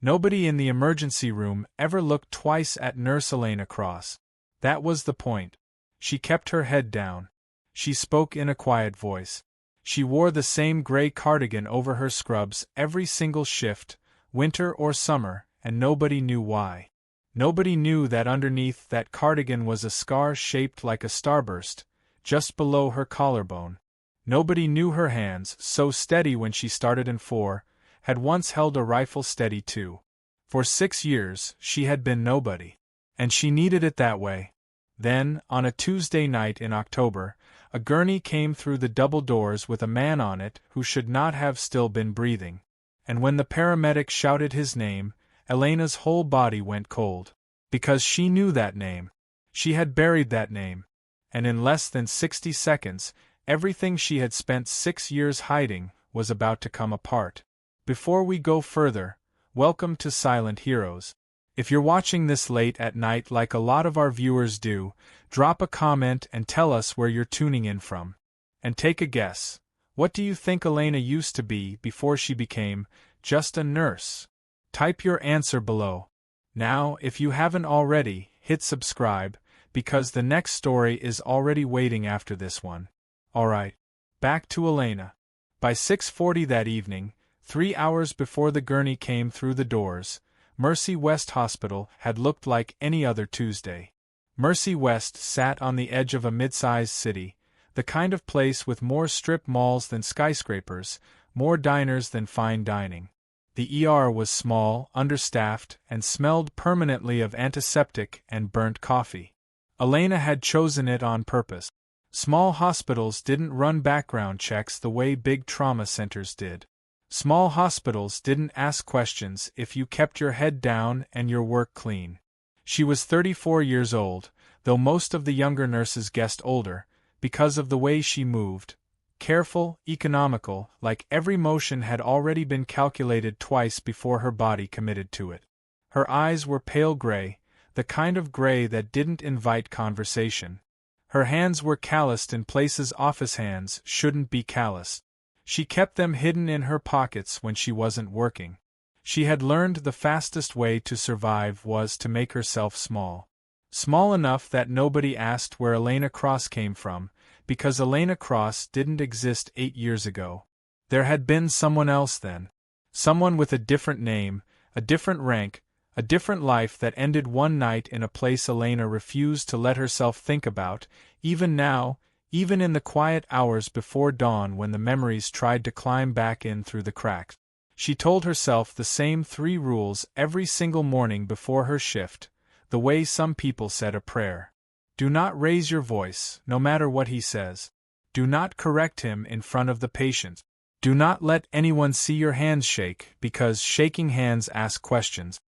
Nobody in the emergency room ever looked twice at Nurse Elena Cross. That was the point. She kept her head down. She spoke in a quiet voice. She wore the same gray cardigan over her scrubs every single shift, winter or summer, and nobody knew why. Nobody knew that underneath that cardigan was a scar shaped like a starburst, just below her collarbone. Nobody knew her hands, so steady when she started and had once held a rifle steady too. For 6 years, she had been nobody. And she needed it that way. Then, on a Tuesday night in October, a gurney came through the double doors with a man on it who should not have still been breathing. And when the paramedic shouted his name, Elena's whole body went cold. Because she knew that name. She had buried that name. And in less than 60 seconds, everything she had spent 6 years hiding was about to come apart. Before we go further, welcome to Silent Heroes. If you're watching this late at night like a lot of our viewers do, drop a comment and tell us where you're tuning in from. And take a guess. What do you think Elena used to be before she became just a nurse? Type your answer below. Now, if you haven't already, hit subscribe, because the next story is already waiting after this one. Alright, back to Elena. By 6:40 that evening, 3 hours before the gurney came through the doors, Mercy West Hospital had looked like any other Tuesday. Mercy West sat on the edge of a mid-sized city, the kind of place with more strip malls than skyscrapers, more diners than fine dining. The ER was small, understaffed, and smelled permanently of antiseptic and burnt coffee. Elena had chosen it on purpose. Small hospitals didn't run background checks the way big trauma centers did. Small hospitals didn't ask questions if you kept your head down and your work clean. She was 34 years old, though most of the younger nurses guessed older, because of the way she moved. Careful, economical, like every motion had already been calculated twice before her body committed to it. Her eyes were pale gray, the kind of gray that didn't invite conversation. Her hands were calloused in places office hands shouldn't be calloused. She kept them hidden in her pockets when she wasn't working. She had learned the fastest way to survive was to make herself small. Small enough that nobody asked where Elena Cross came from, because Elena Cross didn't exist 8 years ago. There had been someone else then. Someone with a different name, a different rank, a different life that ended one night in a place Elena refused to let herself think about, even now, even in the quiet hours before dawn when the memories tried to climb back in through the cracks. She told herself the same 3 rules every single morning before her shift, the way some people said a prayer. Do not raise your voice, no matter what he says. Do not correct him in front of the patient. Do not let anyone see your hands shake, because shaking hands ask questions.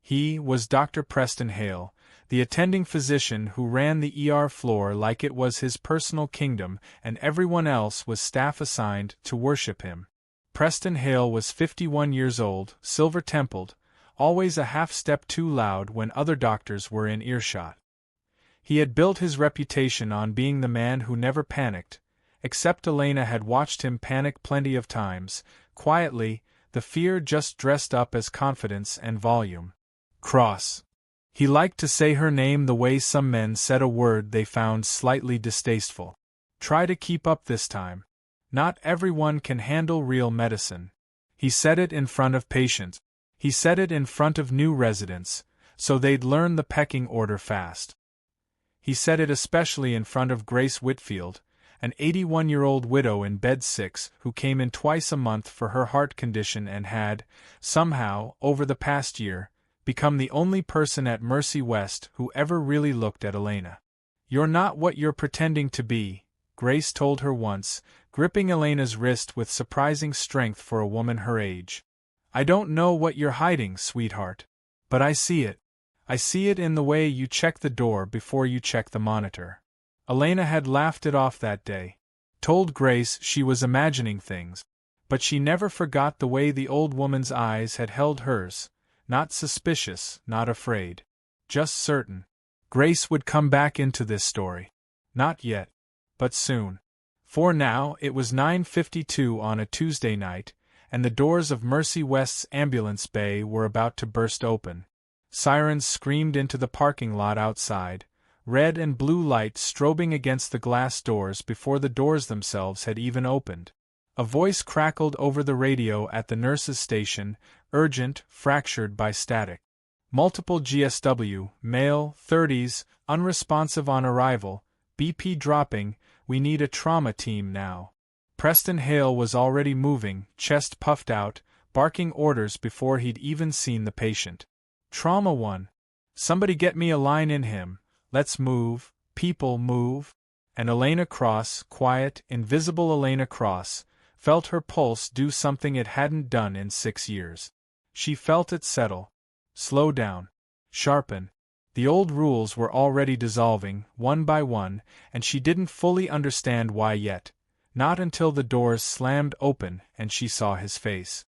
He was Dr. Preston Hale, the attending physician who ran the ER floor like it was his personal kingdom, and everyone else was staff assigned to worship him. Preston Hale was 51 years old, silver-templed, always a half-step too loud when other doctors were in earshot. He had built his reputation on being the man who never panicked, except Elena had watched him panic plenty of times, quietly, the fear just dressed up as confidence and volume. Cross. He liked to say her name the way some men said a word they found slightly distasteful. Try to keep up this time. Not everyone can handle real medicine. He said it in front of patients. He said it in front of new residents, so they'd learn the pecking order fast. He said it especially in front of Grace Whitfield, an 81-year-old widow in bed 6 who came in twice a month for her heart condition and had, somehow, over the past year, become the only person at Mercy West who ever really looked at Elena. You're not what you're pretending to be, Grace told her once, gripping Elena's wrist with surprising strength for a woman her age. I don't know what you're hiding, sweetheart. But I see it. I see it in the way you check the door before you check the monitor. Elena had laughed it off that day. Told Grace she was imagining things. But she never forgot the way the old woman's eyes had held hers. Not suspicious, not afraid. Just certain. Grace would come back into this story. Not yet. But soon. For now it was 9:52 on a Tuesday night, and the doors of Mercy West's ambulance bay were about to burst open. Sirens screamed into the parking lot outside, red and blue light strobing against the glass doors before the doors themselves had even opened. A voice crackled over the radio at the nurse's station, urgent, fractured by static. Multiple GSW, male, 30s, unresponsive on arrival, BP dropping, we need a trauma team now. Preston Hale was already moving, chest puffed out, barking orders before he'd even seen the patient. Trauma 1. Somebody get me a line in him, let's move, people move. And Elena Cross, quiet, invisible Elena Cross, felt her pulse do something it hadn't done in 6 years. She felt it settle, slow down, sharpen. The old rules were already dissolving, one by one, and she didn't fully understand why yet, not until the doors slammed open and she saw his face.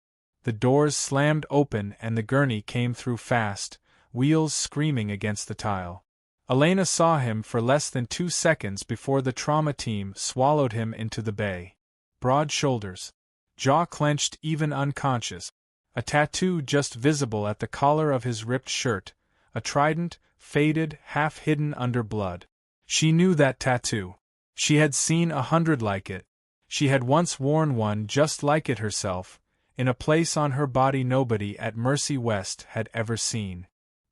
The doors slammed open and the gurney came through fast, wheels screaming against the tile. Elena saw him for less than 2 seconds before the trauma team swallowed him into the bay. Broad shoulders, jaw clenched even unconscious, a tattoo just visible at the collar of his ripped shirt, a trident, faded, half-hidden under blood. She knew that tattoo. She had seen 100 like it. She had once worn one just like it herself, in a place on her body nobody at Mercy West had ever seen.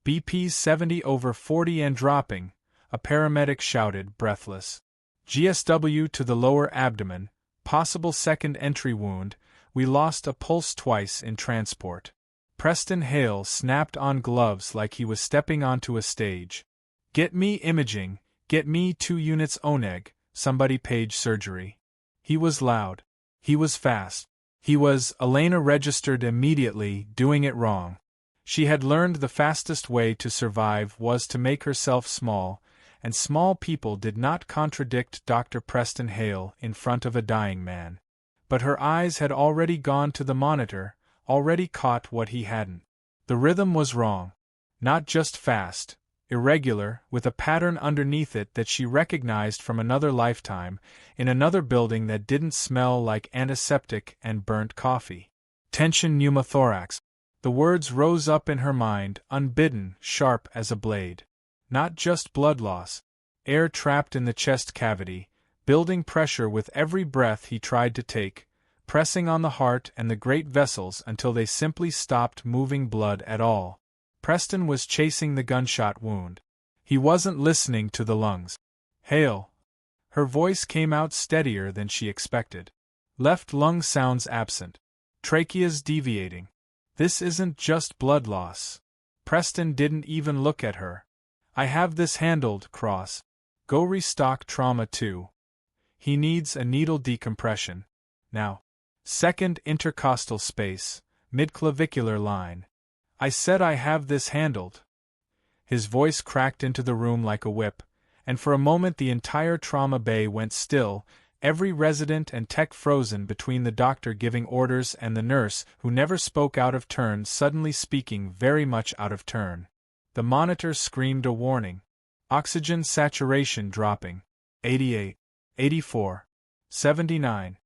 BP 70 over 40 and dropping, a paramedic shouted, breathless. GSW to the lower abdomen, possible second entry wound, we lost a pulse twice in transport. Preston Hale snapped on gloves like he was stepping onto a stage. Get me imaging, get me 2 units ONEG, somebody page surgery. He was loud. He was fast. He was, Elena registered immediately, doing it wrong. She had learned the fastest way to survive was to make herself small, and small people did not contradict Dr. Preston Hale in front of a dying man. But her eyes had already gone to the monitor, already caught what he hadn't. The rhythm was wrong. Not just fast, irregular, with a pattern underneath it that she recognized from another lifetime, in another building that didn't smell like antiseptic and burnt coffee. Tension pneumothorax. The words rose up in her mind, unbidden, sharp as a blade. Not just blood loss. Air trapped in the chest cavity, building pressure with every breath he tried to take, pressing on the heart and the great vessels until they simply stopped moving blood at all. Preston was chasing the gunshot wound. He wasn't listening to the lungs. Hale. Her voice came out steadier than she expected. Left lung sounds absent. Tracheas deviating. This isn't just blood loss. Preston didn't even look at her. I have this handled, Cross. Go restock trauma 2. He needs a needle decompression. Now. Second intercostal space, midclavicular line. I said I have this handled. His voice cracked into the room like a whip, and for a moment the entire trauma bay went still, every resident and tech frozen between the doctor giving orders and the nurse who never spoke out of turn suddenly speaking very much out of turn. The monitor screamed a warning. Oxygen saturation dropping. 88. 84. 79.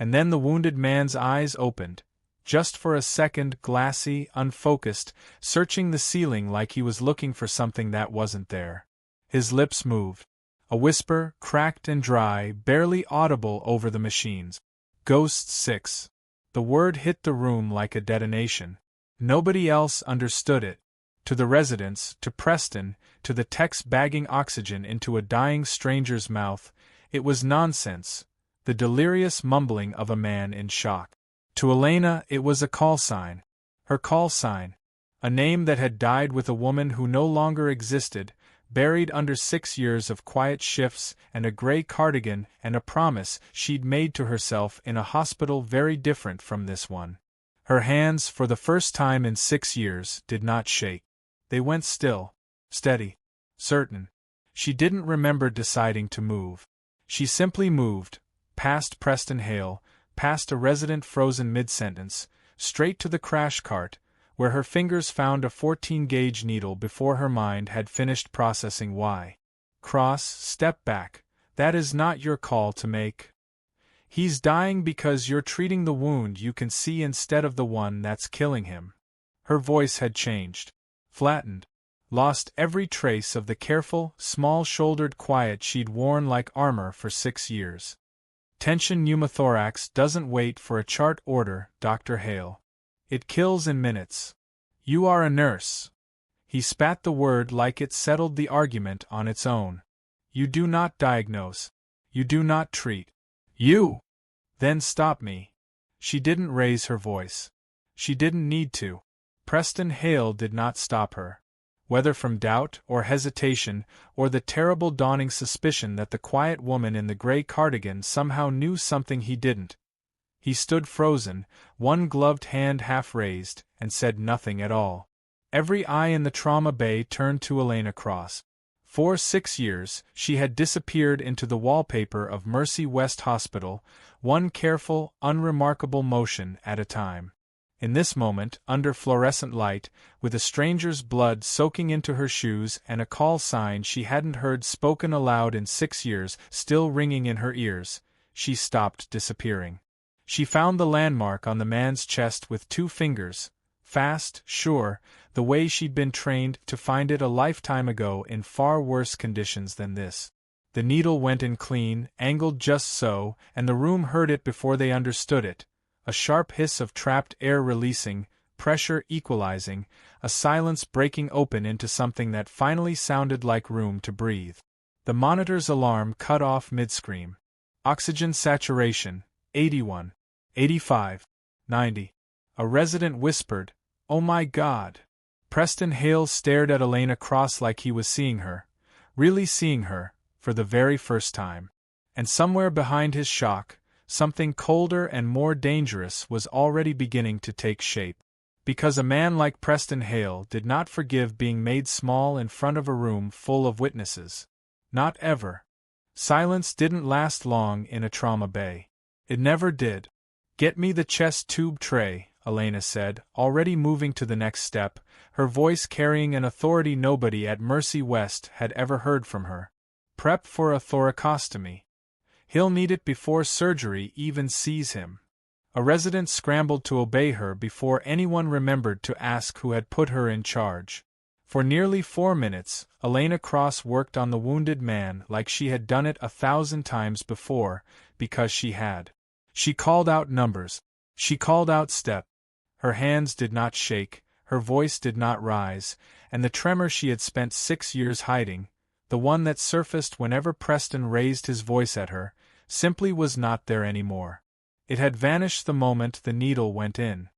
And then the wounded man's eyes opened. Just for a second, glassy, unfocused, searching the ceiling like he was looking for something that wasn't there. His lips moved. A whisper, cracked and dry, barely audible over the machines. Ghost 6. The word hit the room like a detonation. Nobody else understood it. To the residents, to Preston, to the techs bagging oxygen into a dying stranger's mouth, it was nonsense, the delirious mumbling of a man in shock. To Elena, it was a call sign. Her call sign. A name that had died with a woman who no longer existed, buried under 6 years of quiet shifts and a gray cardigan and a promise she'd made to herself in a hospital very different from this one. Her hands, for the first time in 6 years, did not shake. They went still, steady, certain. She didn't remember deciding to move. She simply moved, past Preston Hale, past a resident frozen mid-sentence, straight to the crash cart, where her fingers found a 14-gauge needle before her mind had finished processing why. Cross, step back. That is not your call to make. He's dying because you're treating the wound you can see instead of the one that's killing him. Her voice had changed. Flattened. Lost every trace of the careful, small-shouldered quiet she'd worn like armor for 6 years. Tension pneumothorax doesn't wait for a chart order, Dr. Hale. It kills in minutes. You are a nurse. He spat the word like it settled the argument on its own. You do not diagnose. You do not treat. You! Then stop me. She didn't raise her voice. She didn't need to. Preston Hale did not stop her. Whether from doubt or hesitation or the terrible dawning suspicion that the quiet woman in the gray cardigan somehow knew something he didn't. He stood frozen, one gloved hand half raised, and said nothing at all. Every eye in the trauma bay turned to Elena Cross. For 6 years, she had disappeared into the wallpaper of Mercy West Hospital, one careful, unremarkable motion at a time. In this moment, under fluorescent light, with a stranger's blood soaking into her shoes and a call sign she hadn't heard spoken aloud in 6 years still ringing in her ears, she stopped disappearing. She found the landmark on the man's chest with 2 fingers, fast, sure, the way she'd been trained to find it a lifetime ago in far worse conditions than this. The needle went in clean, angled just so, and the room heard it before they understood it. A sharp hiss of trapped air releasing, pressure equalizing, a silence breaking open into something that finally sounded like room to breathe. The monitor's alarm cut off mid-scream. Oxygen saturation, 81, 85, 90. A resident whispered, "Oh my God!" Preston Hale stared at Elena Cross like he was seeing her, really seeing her, for the very first time. And somewhere behind his shock, something colder and more dangerous was already beginning to take shape. Because a man like Preston Hale did not forgive being made small in front of a room full of witnesses. Not ever. Silence didn't last long in a trauma bay. It never did. "Get me the chest tube tray," Elena said, already moving to the next step, her voice carrying an authority nobody at Mercy West had ever heard from her. "Prep for a thoracostomy. He'll need it before surgery even sees him." A resident scrambled to obey her before anyone remembered to ask who had put her in charge. For nearly 4 minutes, Elena Cross worked on the wounded man like she had done it 1,000 times before, because she had. She called out numbers. She called out step. Her hands did not shake, her voice did not rise, and the tremor she had spent 6 years hiding, the one that surfaced whenever Preston raised his voice at her, simply was not there anymore. It had vanished the moment the needle went in.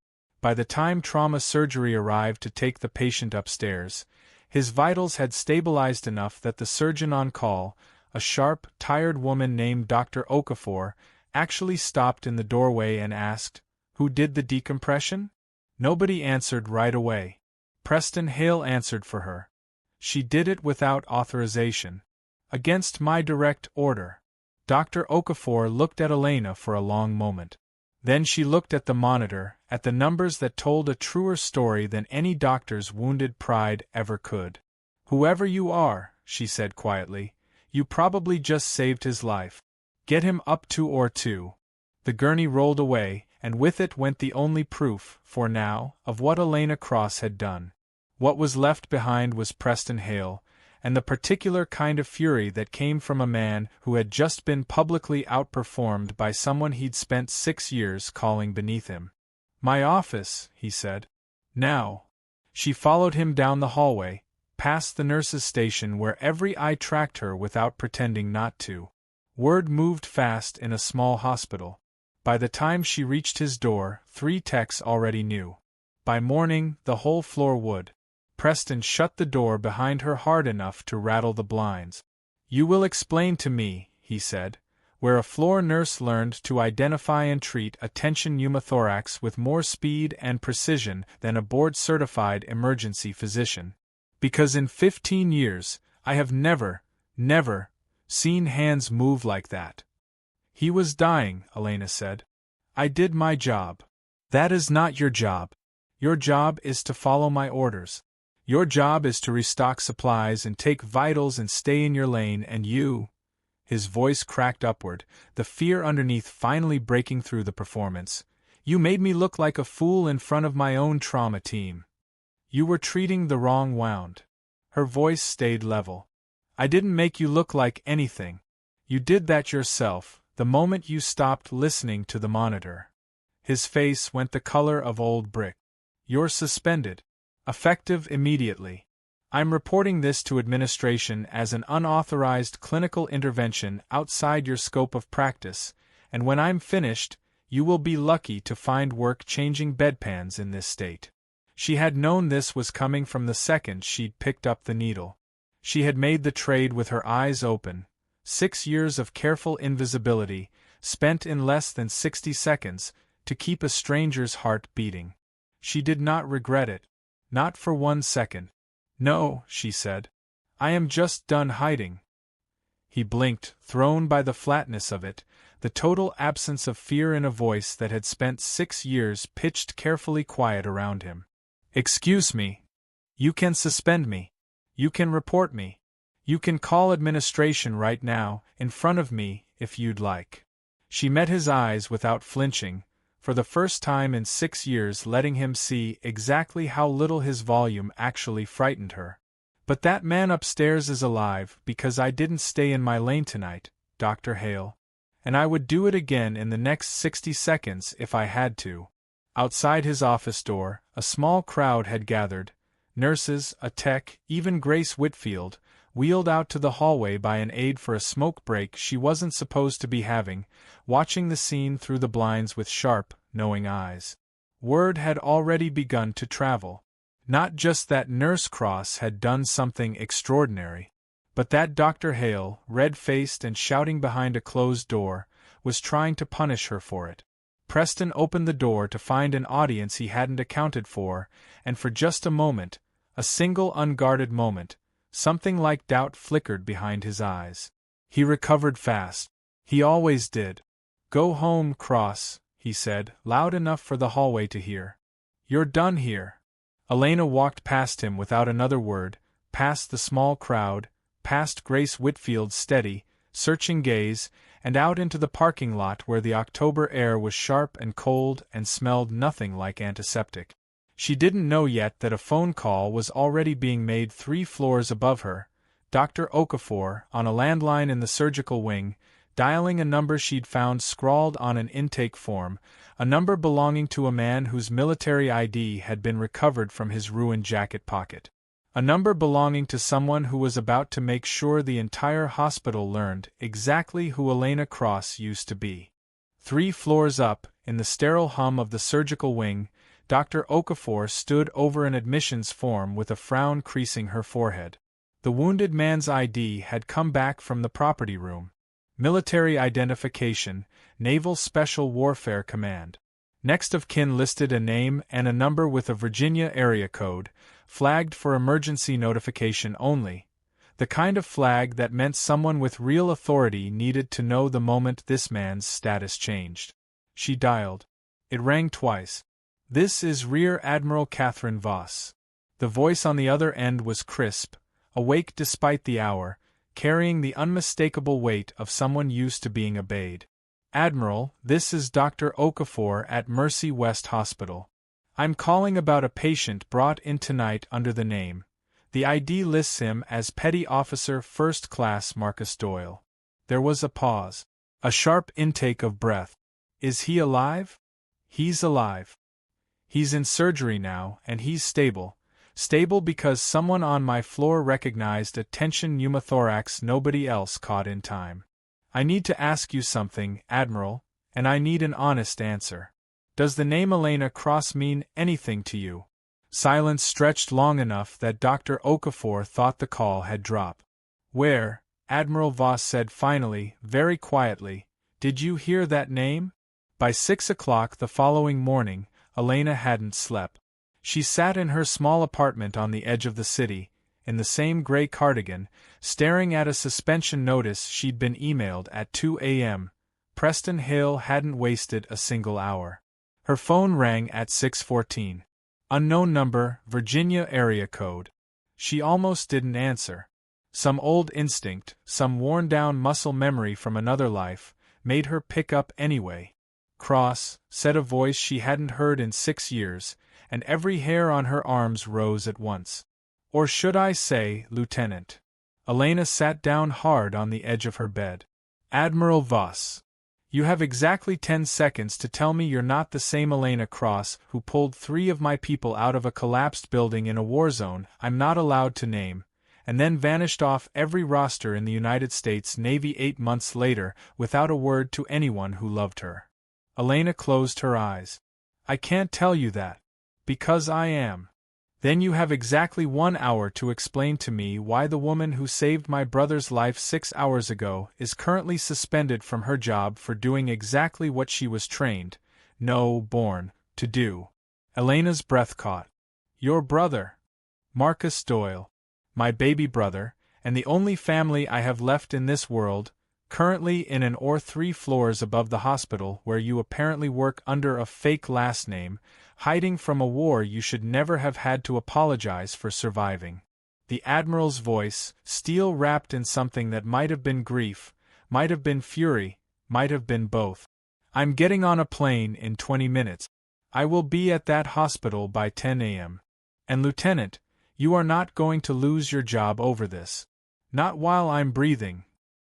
By the time trauma surgery arrived to take the patient upstairs, his vitals had stabilized enough that the surgeon on call, a sharp, tired woman named Dr. Okafor, actually stopped in the doorway and asked, "Who did the decompression?" Nobody answered right away. Preston Hale answered for her. "She did it without authorization. Against my direct order." Dr. Okafor looked at Elena for a long moment. Then she looked at the monitor, at the numbers that told a truer story than any doctor's wounded pride ever could. "Whoever you are," she said quietly, "you probably just saved his life. Get him up to or two." The gurney rolled away, and with it went the only proof, for now, of what Elena Cross had done. What was left behind was Preston Hale, and the particular kind of fury that came from a man who had just been publicly outperformed by someone he'd spent 6 years calling beneath him. "My office," he said. "Now." She followed him down the hallway, past the nurse's station where every eye tracked her without pretending not to. Word moved fast in a small hospital. By the time she reached his door, 3 techs already knew. By morning, the whole floor would. Preston shut the door behind her hard enough to rattle the blinds. "You will explain to me," he said, "where a floor nurse learned to identify and treat a tension pneumothorax with more speed and precision than a board-certified emergency physician. Because in 15 years, I have never seen hands move like that." "He was dying," Elena said. "I did my job." "That is not your job. Your job is to follow my orders. Your job is to restock supplies and take vitals and stay in your lane, and you..." His voice cracked upward, the fear underneath finally breaking through the performance. "You made me look like a fool in front of my own trauma team. You were treating the wrong wound." Her voice stayed level. "I didn't make you look like anything. You did that yourself, the moment you stopped listening to the monitor." His face went the color of old brick. "You're suspended. Effective immediately. I'm reporting this to administration as an unauthorized clinical intervention outside your scope of practice, and when I'm finished, you will be lucky to find work changing bedpans in this state." She had known this was coming from the second she'd picked up the needle. She had made the trade with her eyes open. 6 years of careful invisibility, spent in less than 60 seconds, to keep a stranger's heart beating. She did not regret it. Not for 1 second. "No," she said. "I am just done hiding." He blinked, thrown by the flatness of it, the total absence of fear in a voice that had spent 6 years pitched carefully quiet around him. "Excuse me. You can suspend me. You can report me. You can call administration right now, in front of me, if you'd like." She met his eyes without flinching, for the first time in 6 years letting him see exactly how little his volume actually frightened her. "But that man upstairs is alive because I didn't stay in my lane tonight, Dr. Hale. And I would do it again in the next 60 seconds if I had to." Outside his office door, a small crowd had gathered. Nurses, a tech, even Grace Whitfield, wheeled out to the hallway by an aide for a smoke break she wasn't supposed to be having, watching the scene through the blinds with sharp, knowing eyes. Word had already begun to travel. Not just that Nurse Cross had done something extraordinary, but that Dr. Hale, red-faced and shouting behind a closed door, was trying to punish her for it. Preston opened the door to find an audience he hadn't accounted for, and for just a moment, a single unguarded moment, something like doubt flickered behind his eyes. He recovered fast. He always did. "Go home, Cross," he said, loud enough for the hallway to hear. "You're done here." Elena walked past him without another word, past the small crowd, past Grace Whitfield's steady, searching gaze, and out into the parking lot where the October air was sharp and cold and smelled nothing like antiseptic. She didn't know yet that a phone call was already being made 3 floors above her. Dr. Okafor, on a landline in the surgical wing, dialing a number she'd found scrawled on an intake form, a number belonging to a man whose military ID had been recovered from his ruined jacket pocket. A number belonging to someone who was about to make sure the entire hospital learned exactly who Elena Cross used to be. 3 floors up, in the sterile hum of the surgical wing, Dr. Okafor stood over an admissions form with a frown creasing her forehead. The wounded man's ID had come back from the property room. Military identification, Naval Special Warfare Command. Next of kin listed a name and a number with a Virginia area code, flagged for emergency notification only, the kind of flag that meant someone with real authority needed to know the moment this man's status changed. She dialed. It rang twice. "This is Rear Admiral Catherine Voss." The voice on the other end was crisp, awake despite the hour, carrying the unmistakable weight of someone used to being obeyed. "Admiral, this is Dr. Okafor at Mercy West Hospital. I'm calling about a patient brought in tonight under the name. The ID lists him as Petty Officer First Class Marcus Doyle." There was a pause. A sharp intake of breath. "Is he alive?" "He's alive. He's in surgery now, and he's stable. Stable because someone on my floor recognized a tension pneumothorax nobody else caught in time. I need to ask you something, Admiral, and I need an honest answer. Does the name Elena Cross mean anything to you?" Silence stretched long enough that Dr. Okafor thought the call had dropped. "Where," Admiral Voss said finally, very quietly, "did you hear that name?" By 6 o'clock the following morning, Elena hadn't slept. She sat in her small apartment on the edge of the city, in the same gray cardigan, staring at a suspension notice she'd been emailed at 2 a.m. Preston Hale hadn't wasted a single hour. Her phone rang at 6:14. Unknown number, Virginia area code. She almost didn't answer. Some old instinct, some worn-down muscle memory from another life, made her pick up anyway. "Cross," said a voice she hadn't heard in 6 years, and every hair on her arms rose at once. "Or should I say, Lieutenant?" Elena sat down hard on the edge of her bed. "Admiral Voss. You have exactly 10 seconds to tell me you're not the same Elena Cross who pulled 3 of my people out of a collapsed building in a war zone I'm not allowed to name, and then vanished off every roster in the United States Navy 8 months later without a word to anyone who loved her." Elena closed her eyes. "I can't tell you that. Because I am." "Then you have exactly 1 hour to explain to me why the woman who saved my brother's life 6 hours ago is currently suspended from her job for doing exactly what she was trained, no, born, to do." Elena's breath caught. "Your brother. Marcus Doyle. My baby brother, and the only family I have left in this world, currently in an or 3 floors above the hospital where you apparently work under a fake last name, hiding from a war you should never have had to apologize for surviving." The Admiral's voice, steel wrapped in something that might have been grief, might have been fury, might have been both. "I'm getting on a plane in 20 minutes. I will be at that hospital by 10 a.m. And Lieutenant, you are not going to lose your job over this. Not while I'm breathing."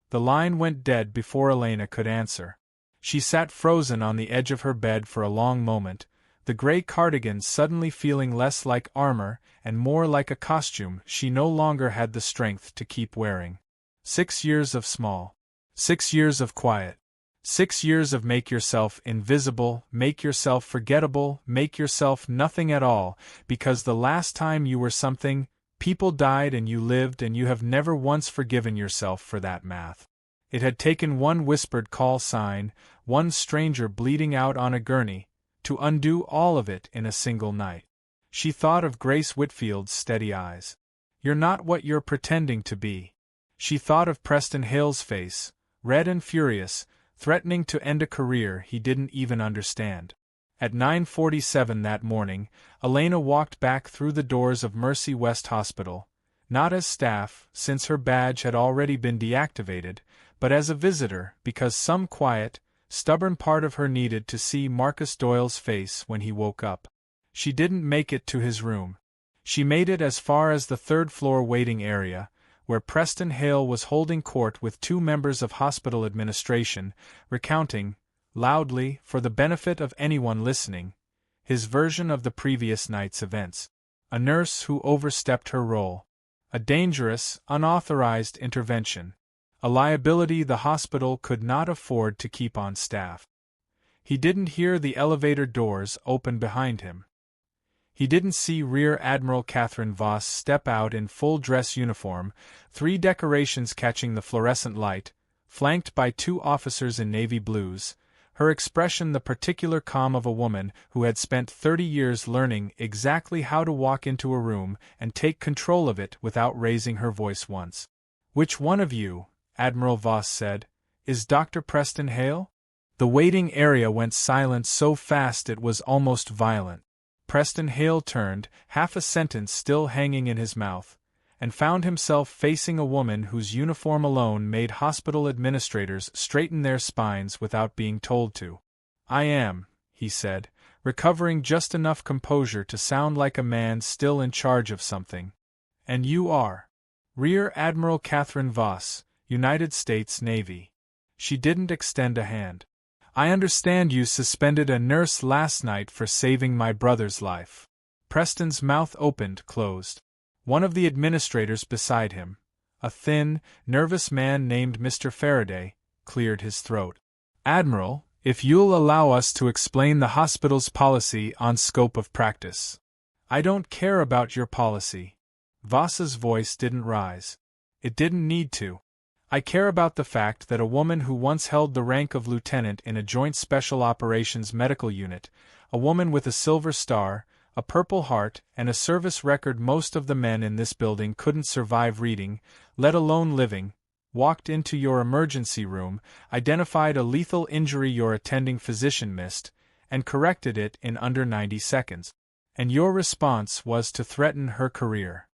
The line went dead before Elena could answer. She sat frozen on the edge of her bed for a long moment, the gray cardigan suddenly feeling less like armor and more like a costume she no longer had the strength to keep wearing. 6 years of small. 6 years of quiet. 6 years of make yourself invisible, make yourself forgettable, make yourself nothing at all, because the last time you were something, people died and you lived and you have never once forgiven yourself for that math. It had taken one whispered call sign, one stranger bleeding out on a gurney, to undo all of it in a single night. She thought of Grace Whitfield's steady eyes. "You're not what you're pretending to be." She thought of Preston Hale's face, red and furious, threatening to end a career he didn't even understand. At 9:47 that morning, Elena walked back through the doors of Mercy West Hospital, not as staff, since her badge had already been deactivated, but as a visitor because some quiet, stubborn part of her needed to see Marcus Doyle's face when he woke up. She didn't make it to his room. She made it as far as the 3rd-floor waiting area, where Preston Hale was holding court with 2 members of hospital administration, recounting, loudly, for the benefit of anyone listening, his version of the previous night's events. A nurse who overstepped her role. A dangerous, unauthorized intervention. A liability the hospital could not afford to keep on staff. He didn't hear the elevator doors open behind him. He didn't see Rear Admiral Catherine Voss step out in full dress uniform, 3 decorations catching the fluorescent light, flanked by 2 officers in navy blues, her expression the particular calm of a woman who had spent 30 years learning exactly how to walk into a room and take control of it without raising her voice once. "Which one of you," Admiral Voss said, "is Dr. Preston Hale?" The waiting area went silent so fast it was almost violent. Preston Hale turned, half a sentence still hanging in his mouth, and found himself facing a woman whose uniform alone made hospital administrators straighten their spines without being told to. "I am," he said, recovering just enough composure to sound like a man still in charge of something. "And you are?" "Rear Admiral Catherine Voss, United States Navy." She didn't extend a hand. "I understand you suspended a nurse last night for saving my brother's life." Preston's mouth opened, closed. One of the administrators beside him, a thin, nervous man named Mr. Faraday, cleared his throat. "Admiral, if you'll allow us to explain the hospital's policy on scope of practice." "I don't care about your policy." Voss's voice didn't rise. It didn't need to. "I care about the fact that a woman who once held the rank of lieutenant in a Joint Special Operations Medical Unit, a woman with a Silver Star, a Purple Heart, and a service record most of the men in this building couldn't survive reading, let alone living, walked into your emergency room, identified a lethal injury your attending physician missed, and corrected it in under 90 seconds. And your response was to threaten her career."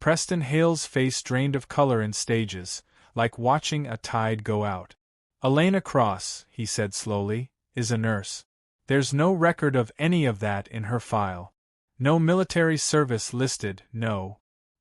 Preston Hale's face drained of color in stages, like watching a tide go out. Elena Cross, he said slowly, is a nurse. There's no record of any of that in her file. No military service listed, no.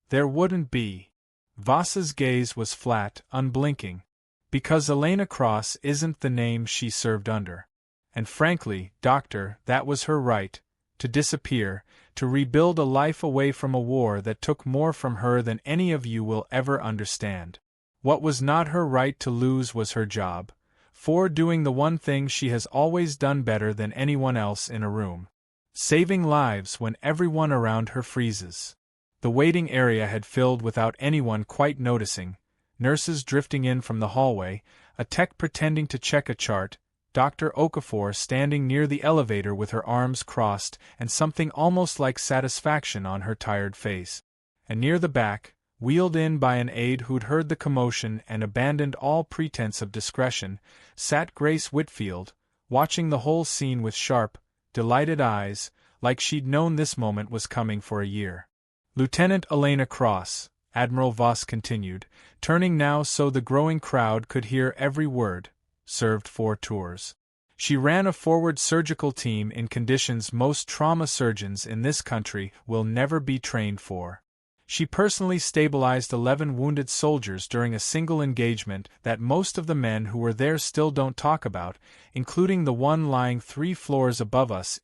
There wouldn't be. Voss's gaze was flat, unblinking. Because Elena Cross isn't the name she served under. And frankly, Doctor, that was her right, to disappear, to rebuild a life away from a war that took more from her than any of you will ever understand. What was not her right to lose was her job, for doing the one thing she has always done better than anyone else in a room. Saving lives when everyone around her freezes. The waiting area had filled without anyone quite noticing, nurses drifting in from the hallway, a tech pretending to check a chart, Dr. Okafor standing near the elevator with her arms crossed and something almost like satisfaction on her tired face. And near the back, wheeled in by an aide who'd heard the commotion and abandoned all pretense of discretion, sat Grace Whitfield, watching the whole scene with sharp, delighted eyes, like she'd known this moment was coming for a year. Lieutenant Elena Cross, Admiral Voss continued, turning now so the growing crowd could hear every word, served 4 tours. She ran a forward surgical team in conditions most trauma surgeons in this country will never be trained for. She personally stabilized 11 wounded soldiers during a single engagement that most of the men who were there still don't talk about, including the one lying 3 floors above us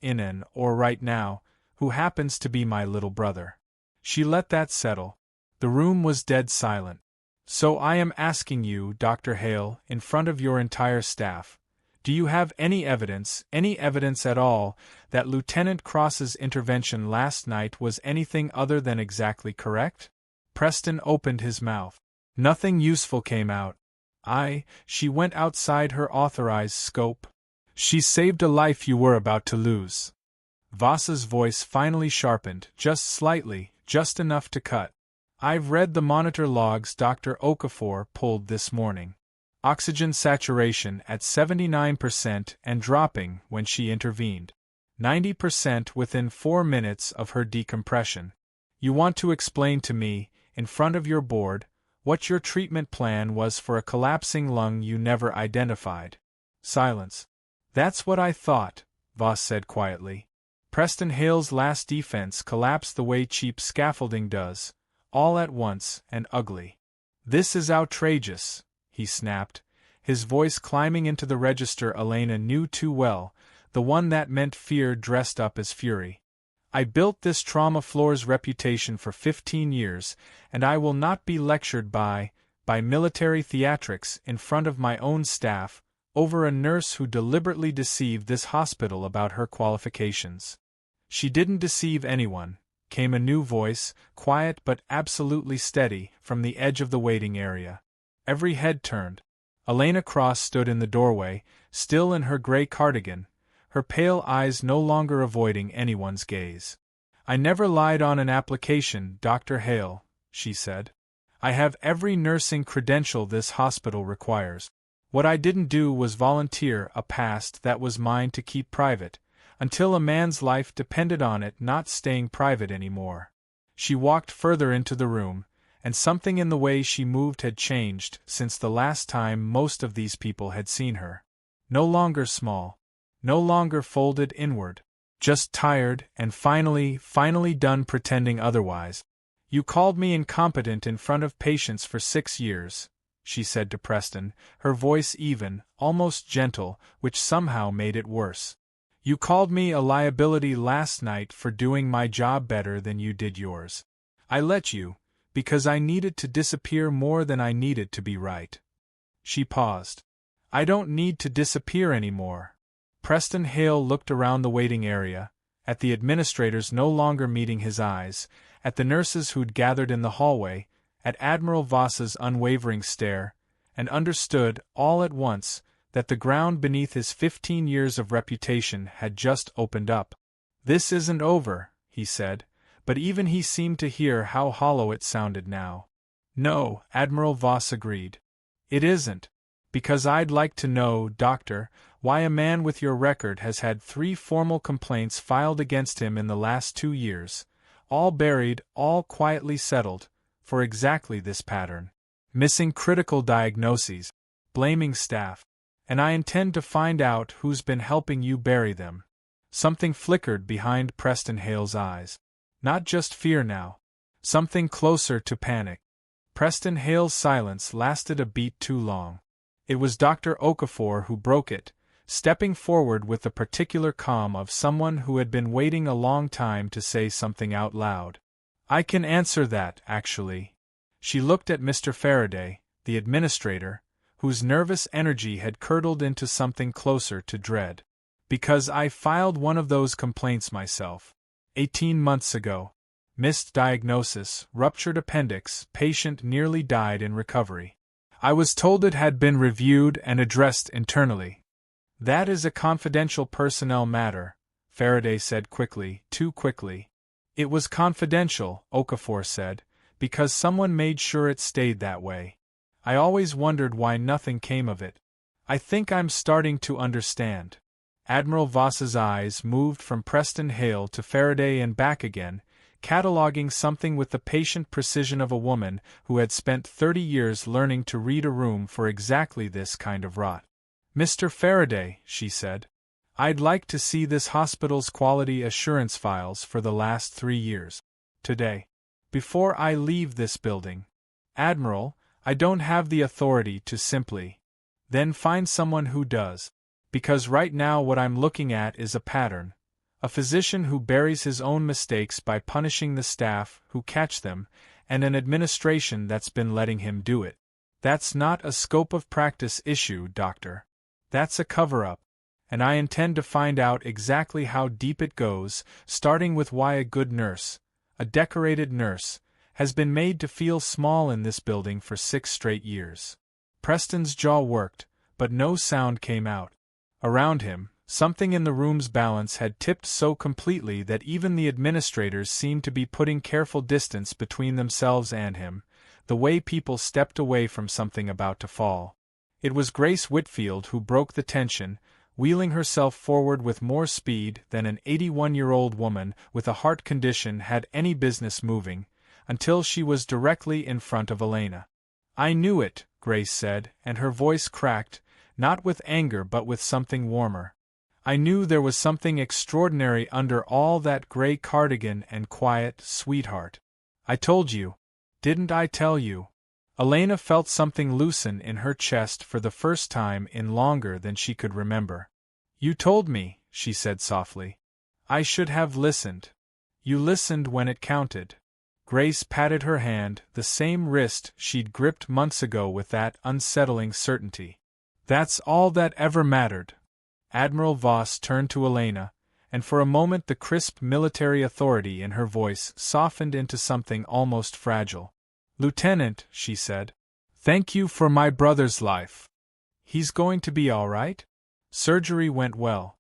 or right now, who happens to be my little brother. She let that settle. The room was dead silent. So I am asking you, Dr. Hale, in front of your entire staff, do you have any evidence at all, that Lieutenant Cross's intervention last night was anything other than exactly correct? Preston opened his mouth. Nothing useful came out. She went outside her authorized scope. She saved a life you were about to lose. Voss's voice finally sharpened, just slightly, just enough to cut. I've read the monitor logs Dr. Okafor pulled this morning. Oxygen saturation at 79% and dropping when she intervened. 90% within 4 minutes of her decompression. You want to explain to me, in front of your board, what your treatment plan was for a collapsing lung you never identified. Silence. That's what I thought, Voss said quietly. Preston Hale's last defense collapsed the way cheap scaffolding does, all at once and ugly. This is outrageous, he snapped, his voice climbing into the register Elena knew too well, the one that meant fear dressed up as fury. I built this trauma floor's reputation for 15 years, and I will not be lectured by military theatrics in front of my own staff, over a nurse who deliberately deceived this hospital about her qualifications. She didn't deceive anyone, came a new voice, quiet but absolutely steady, from the edge of the waiting area. Every head turned. Elena Cross stood in the doorway, still in her gray cardigan, her pale eyes no longer avoiding anyone's gaze. I never lied on an application, Dr. Hale, she said. I have every nursing credential this hospital requires. What I didn't do was volunteer a past that was mine to keep private, until a man's life depended on it not staying private anymore. She walked further into the room, and something in the way she moved had changed since the last time most of these people had seen her. No longer small, no longer folded inward, just tired and finally done pretending otherwise. You called me incompetent in front of patients for 6 years, she said to Preston, her voice even, almost gentle, which somehow made it worse. You called me a liability last night for doing my job better than you did yours. I let you, because I needed to disappear more than I needed to be right. She paused. I don't need to disappear anymore. Preston Hale looked around the waiting area, at the administrators no longer meeting his eyes, at the nurses who'd gathered in the hallway, at Admiral Voss's unwavering stare, and understood, all at once, that the ground beneath his 15 years of reputation had just opened up. This isn't over, he said, but even he seemed to hear how hollow it sounded now. No, Admiral Voss agreed. It isn't. Because I'd like to know, Doctor, why a man with your record has had 3 formal complaints filed against him in the last 2 years, all buried, all quietly settled, for exactly this pattern. Missing critical diagnoses, blaming staff, and I intend to find out who's been helping you bury them. Something flickered behind Preston Hale's eyes. Not just fear now. Something closer to panic. Preston Hale's silence lasted a beat too long. It was Dr. Okafor who broke it, stepping forward with the particular calm of someone who had been waiting a long time to say something out loud. I can answer that, actually. She looked at Mr. Faraday, the administrator, whose nervous energy had curdled into something closer to dread. Because I filed one of those complaints myself. 18 months ago. Missed diagnosis, ruptured appendix, patient nearly died in recovery. I was told it had been reviewed and addressed internally. That is a confidential personnel matter, Faraday said quickly, too quickly. It was confidential, Okafor said, because someone made sure it stayed that way. I always wondered why nothing came of it. I think I'm starting to understand. Admiral Voss's eyes moved from Preston Hale to Faraday and back again, cataloging something with the patient precision of a woman who had spent 30 years learning to read a room for exactly this kind of rot. Mr. Faraday, she said, I'd like to see this hospital's quality assurance files for the last 3 years. Today. Before I leave this building. Admiral, I don't have the authority to simply. Then find someone who does. Because right now what I'm looking at is a pattern. A physician who buries his own mistakes by punishing the staff who catch them, and an administration that's been letting him do it. That's not a scope of practice issue, Doctor. That's a cover-up. And I intend to find out exactly how deep it goes, starting with why a good nurse, a decorated nurse, has been made to feel small in this building for 6 straight years. Preston's jaw worked, but no sound came out. Around him, something in the room's balance had tipped so completely that even the administrators seemed to be putting careful distance between themselves and him, the way people stepped away from something about to fall. It was Grace Whitfield who broke the tension, wheeling herself forward with more speed than an 81-year-old woman with a heart condition had any business moving, until she was directly in front of Elena. I knew it, Grace said, and her voice cracked, not with anger but with something warmer. I knew there was something extraordinary under all that gray cardigan and quiet, sweetheart. I told you. Didn't I tell you? Elena felt something loosen in her chest for the first time in longer than she could remember. You told me, she said softly. I should have listened. You listened when it counted. Grace patted her hand, the same wrist she'd gripped months ago with that unsettling certainty. That's all that ever mattered. Admiral Voss turned to Elena, and for a moment the crisp military authority in her voice softened into something almost fragile. Lieutenant, she said, thank you for my brother's life. He's going to be all right? Surgery went well.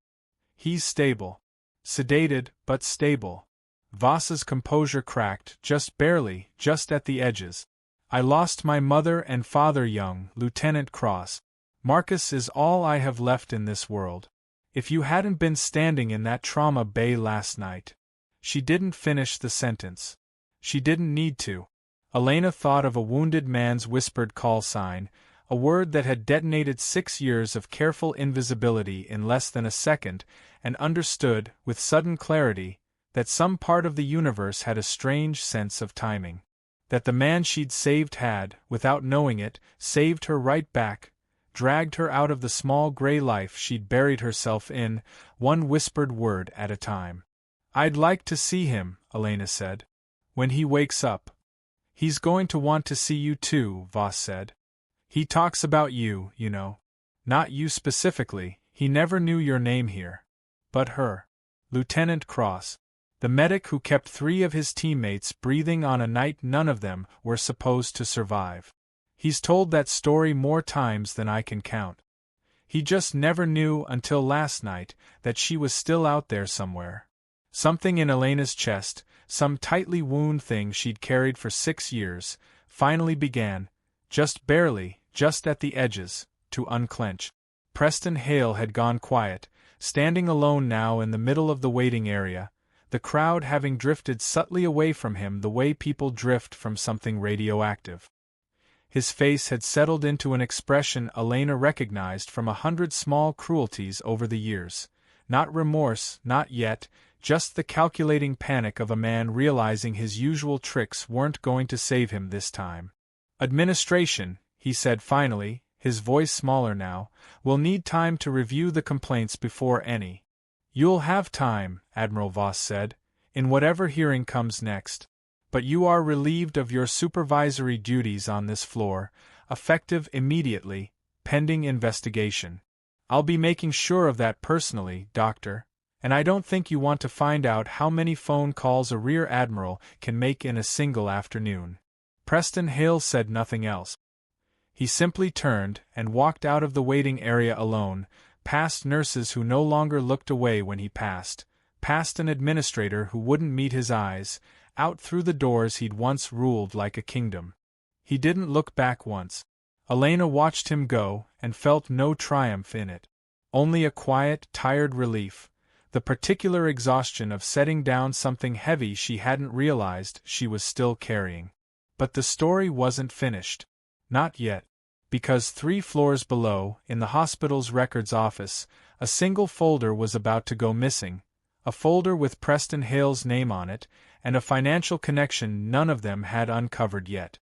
He's stable. Sedated, but stable. Voss's composure cracked, just barely, just at the edges. I lost my mother and father young, Lieutenant Cross. Marcus is all I have left in this world. If you hadn't been standing in that trauma bay last night. She didn't finish the sentence. She didn't need to. Elena thought of a wounded man's whispered call sign, a word that had detonated 6 years of careful invisibility in less than a second, and understood, with sudden clarity, that some part of the universe had a strange sense of timing. That the man she'd saved had, without knowing it, saved her right back, dragged her out of the small gray life she'd buried herself in, one whispered word at a time. I'd like to see him, Elena said. When he wakes up. He's going to want to see you too, Voss said. He talks about you, you know. Not you specifically, he never knew your name here. But her. Lieutenant Cross. The medic who kept 3 of his teammates breathing on a night none of them were supposed to survive. He's told that story more times than I can count. He just never knew until last night that she was still out there somewhere. Something in Elena's chest, some tightly wound thing she'd carried for 6 years, finally began, just barely, just at the edges, to unclench. Preston Hale had gone quiet, standing alone now in the middle of the waiting area, the crowd having drifted subtly away from him the way people drift from something radioactive. His face had settled into an expression Elena recognized from 100 small cruelties over the years. Not remorse, not yet, just the calculating panic of a man realizing his usual tricks weren't going to save him this time. "Administration," he said finally, his voice smaller now, "will need time to review the complaints before any." "You'll have time," Admiral Voss said, "in whatever hearing comes next. But you are relieved of your supervisory duties on this floor, effective immediately, pending investigation. I'll be making sure of that personally, Doctor, and I don't think you want to find out how many phone calls a rear admiral can make in a single afternoon." Preston Hale said nothing else. He simply turned and walked out of the waiting area alone, past nurses who no longer looked away when he passed, past an administrator who wouldn't meet his eyes, out through the doors he'd once ruled like a kingdom. He didn't look back once. Elena watched him go and felt no triumph in it. Only a quiet, tired relief, the particular exhaustion of setting down something heavy she hadn't realized she was still carrying. But the story wasn't finished. Not yet. Because 3 floors below, in the hospital's records office, a single folder was about to go missing, a folder with Preston Hale's name on it, and a financial connection none of them had uncovered yet.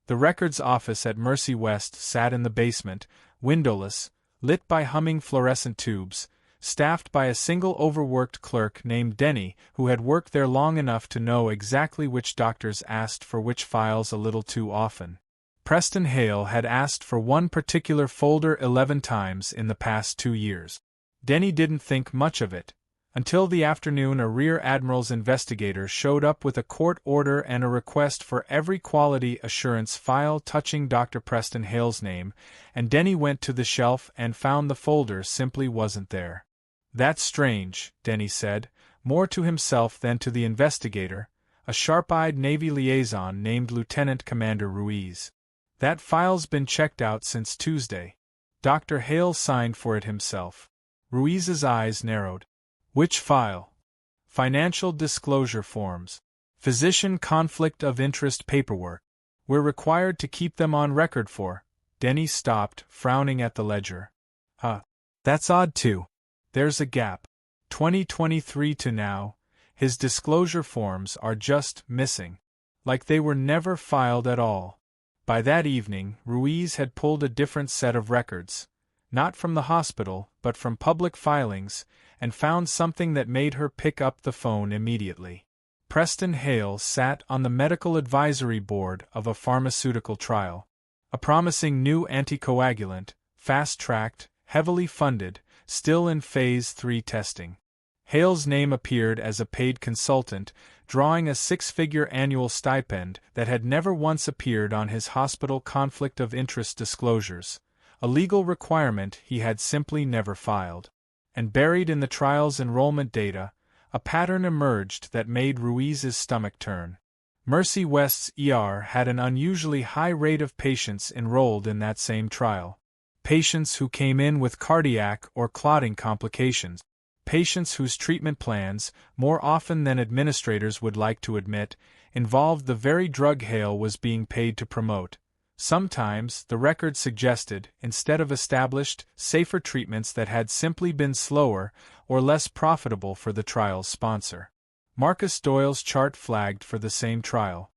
The records office at Mercy West sat in the basement, windowless, lit by humming fluorescent tubes, staffed by a single overworked clerk named Denny who had worked there long enough to know exactly which doctors asked for which files a little too often. Preston Hale had asked for one particular folder 11 times in the past 2 years. Denny didn't think much of it, until the afternoon a rear admiral's investigator showed up with a court order and a request for every quality assurance file touching Dr. Preston Hale's name, and Denny went to the shelf and found the folder simply wasn't there. "That's strange," Denny said, more to himself than to the investigator, a sharp-eyed Navy liaison named Lieutenant Commander Ruiz. "That file's been checked out since Tuesday." Dr. Hale signed for it himself. Ruiz's eyes narrowed. "Which file?" "Financial disclosure forms. Physician conflict of interest paperwork. We're required to keep them on record for—" Denny stopped, frowning at the ledger. That's odd too. There's a gap. 2023 to now, his disclosure forms are just missing. Like they were never filed at all." By that evening, Ruiz had pulled a different set of records, not from the hospital, but from public filings, and found something that made her pick up the phone immediately. Preston Hale sat on the medical advisory board of a pharmaceutical trial. A promising new anticoagulant, fast-tracked, heavily funded, still in Phase 3 testing. Hale's name appeared as a paid consultant, drawing a 6-figure annual stipend that had never once appeared on his hospital conflict of interest disclosures, a legal requirement he had simply never filed. And buried in the trial's enrollment data, a pattern emerged that made Ruiz's stomach turn. Mercy West's ER had an unusually high rate of patients enrolled in that same trial. Patients who came in with cardiac or clotting complications. Patients whose treatment plans, more often than administrators would like to admit, involved the very drug Hale was being paid to promote. Sometimes, the record suggested, instead of established, safer treatments that had simply been slower or less profitable for the trial's sponsor. Marcus Doyle's chart flagged for the same trial.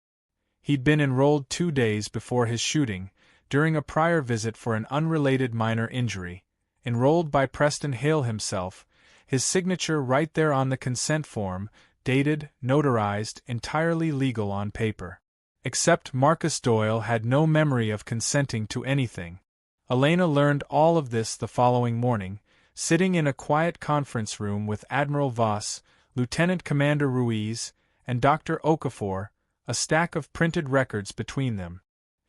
He'd been enrolled 2 days before his shooting, during a prior visit for an unrelated minor injury, enrolled by Preston Hale himself, his signature right there on the consent form, dated, notarized, entirely legal on paper. Except Marcus Doyle had no memory of consenting to anything. Elena learned all of this the following morning, sitting in a quiet conference room with Admiral Voss, Lieutenant Commander Ruiz, and Dr. Okafor, a stack of printed records between them.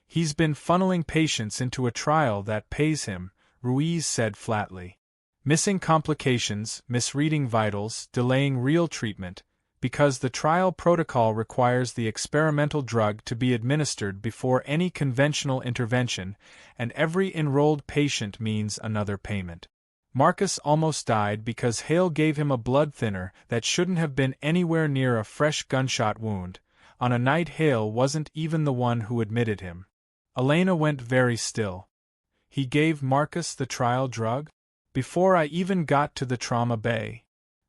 "He's been funneling patients into a trial that pays him," Ruiz said flatly. "Missing complications, misreading vitals, delaying real treatment, because the trial protocol requires the experimental drug to be administered before any conventional intervention, and every enrolled patient means another payment." Marcus almost died because Hale gave him a blood thinner that shouldn't have been anywhere near a fresh gunshot wound, on a night Hale wasn't even the one who admitted him. Elena went very still. He gave Marcus the trial drug? Before I even got to the trauma bay.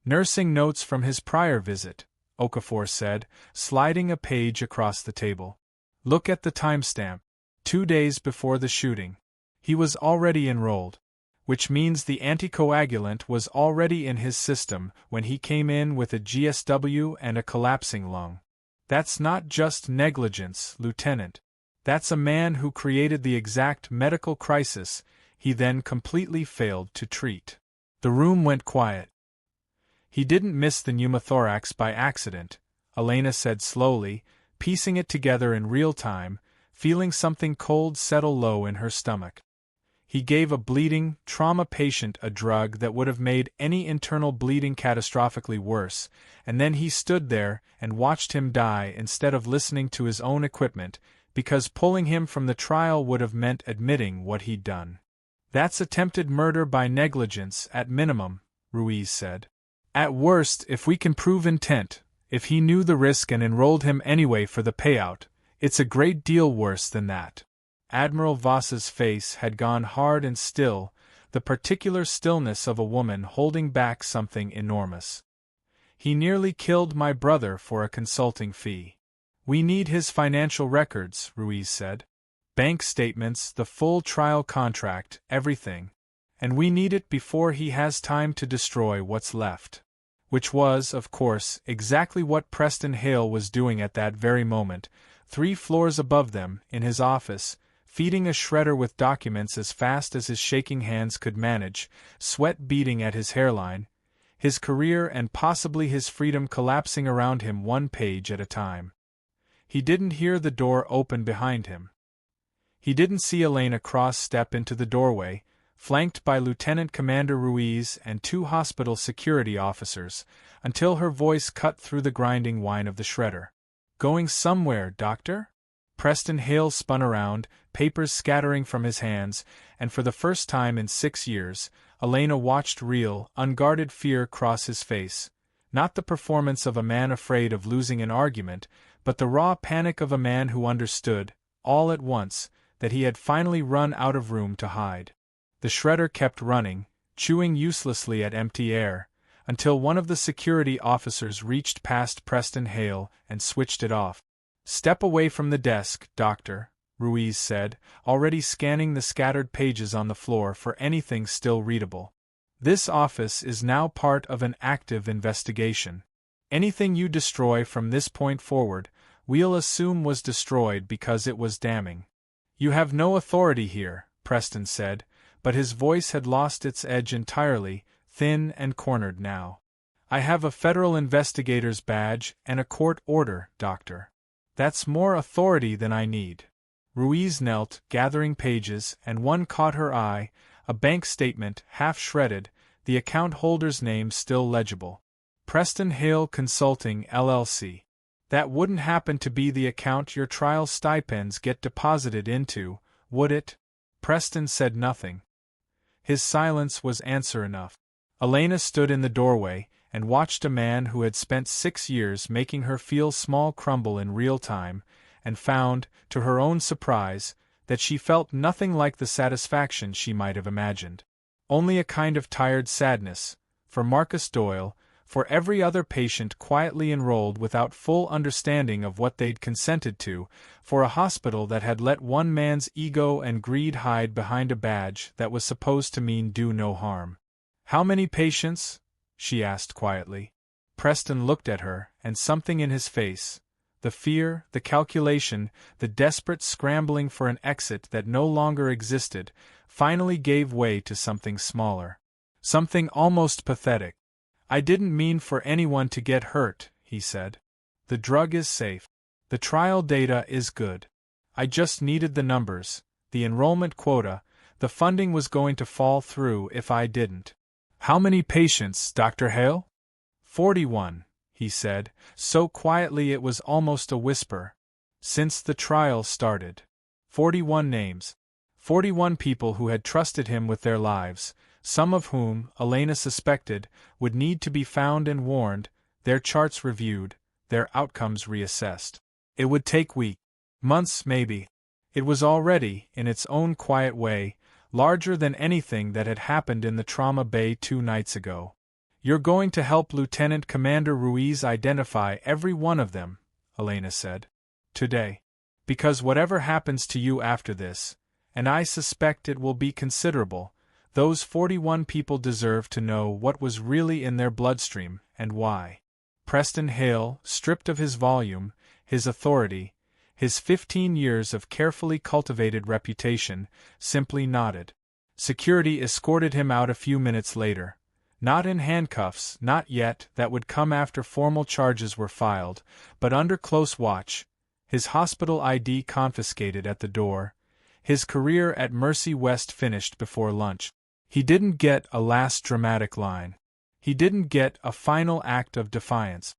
Nursing notes from his prior visit, Okafor said, sliding a page across the table. Look at the timestamp. 2 days before the shooting. He was already enrolled. Which means the anticoagulant was already in his system when he came in with a GSW and a collapsing lung. That's not just negligence, Lieutenant. That's a man who created the exact medical crisis he then completely failed to treat. The room went quiet. He didn't miss the pneumothorax by accident, Elena said slowly, piecing it together in real time, feeling something cold settle low in her stomach. He gave a bleeding, trauma patient a drug that would have made any internal bleeding catastrophically worse, and then he stood there and watched him die instead of listening to his own equipment, because pulling him from the trial would have meant admitting what he'd done. That's attempted murder by negligence at minimum, Ruiz said. At worst, if we can prove intent, if he knew the risk and enrolled him anyway for the payout, it's a great deal worse than that. Admiral Voss's face had gone hard and still, the particular stillness of a woman holding back something enormous. He nearly killed my brother for a consulting fee. We need his financial records, Ruiz said. Bank statements, the full trial contract, everything. And we need it before he has time to destroy what's left. Which was, of course, exactly what Preston Hale was doing at that very moment, 3 floors above them, in his office, feeding a shredder with documents as fast as his shaking hands could manage, sweat beading at his hairline, his career and possibly his freedom collapsing around him 1 page at a time. He didn't hear the door open behind him. He didn't see Elena cross-step into the doorway, flanked by Lieutenant Commander Ruiz and 2 hospital security officers, until her voice cut through the grinding whine of the shredder. Going somewhere, Doctor? Preston Hale spun around, papers scattering from his hands, and for the first time in 6 years, Elena watched real, unguarded fear cross his face. Not the performance of a man afraid of losing an argument, but the raw panic of a man who understood, all at once, that he had finally run out of room to hide. The shredder kept running, chewing uselessly at empty air, until one of the security officers reached past Preston Hale and switched it off. Step away from the desk, Doctor, Ruiz said, already scanning the scattered pages on the floor for anything still readable. This office is now part of an active investigation. Anything you destroy from this point forward, we'll assume was destroyed because it was damning. You have no authority here, Preston said, but his voice had lost its edge entirely, thin and cornered now. I have a federal investigator's badge and a court order, Doctor. That's more authority than I need. Ruiz knelt, gathering pages, and one caught her eye, a bank statement, half shredded, the account holder's name still legible. Preston Hale Consulting, LLC. That wouldn't happen to be the account your trial stipends get deposited into, would it? Preston said nothing. His silence was answer enough. Elena stood in the doorway and watched a man who had spent 6 years making her feel small crumble in real time, and found, to her own surprise, that she felt nothing like the satisfaction she might have imagined. Only a kind of tired sadness, for Marcus Doyle, for every other patient quietly enrolled without full understanding of what they'd consented to, for a hospital that had let one man's ego and greed hide behind a badge that was supposed to mean do no harm. How many patients? She asked quietly. Preston looked at her, and something in his face, the fear, the calculation, the desperate scrambling for an exit that no longer existed, finally gave way to something smaller. Something almost pathetic. I didn't mean for anyone to get hurt, he said. The drug is safe. The trial data is good. I just needed the numbers, the enrollment quota, the funding was going to fall through if I didn't. How many patients, Dr. Hale? 41, he said, so quietly it was almost a whisper. Since the trial started. 41 names. 41 people who had trusted him with their lives, some of whom, Elena suspected, would need to be found and warned, their charts reviewed, their outcomes reassessed. It would take weeks, months maybe. It was already, in its own quiet way, larger than anything that had happened in the trauma bay 2 nights ago. "You're going to help Lieutenant Commander Ruiz identify every one of them," Elena said. "Today. Because whatever happens to you after this, and I suspect it will be considerable, those 41 people deserve to know what was really in their bloodstream, and why." Preston Hale, stripped of his volume, his authority, his 15 years of carefully cultivated reputation, simply nodded. Security escorted him out a few minutes later. Not in handcuffs, not yet, that would come after formal charges were filed, but under close watch, his hospital ID confiscated at the door, his career at Mercy West finished before lunch. He didn't get a last dramatic line. He didn't get a final act of defiance.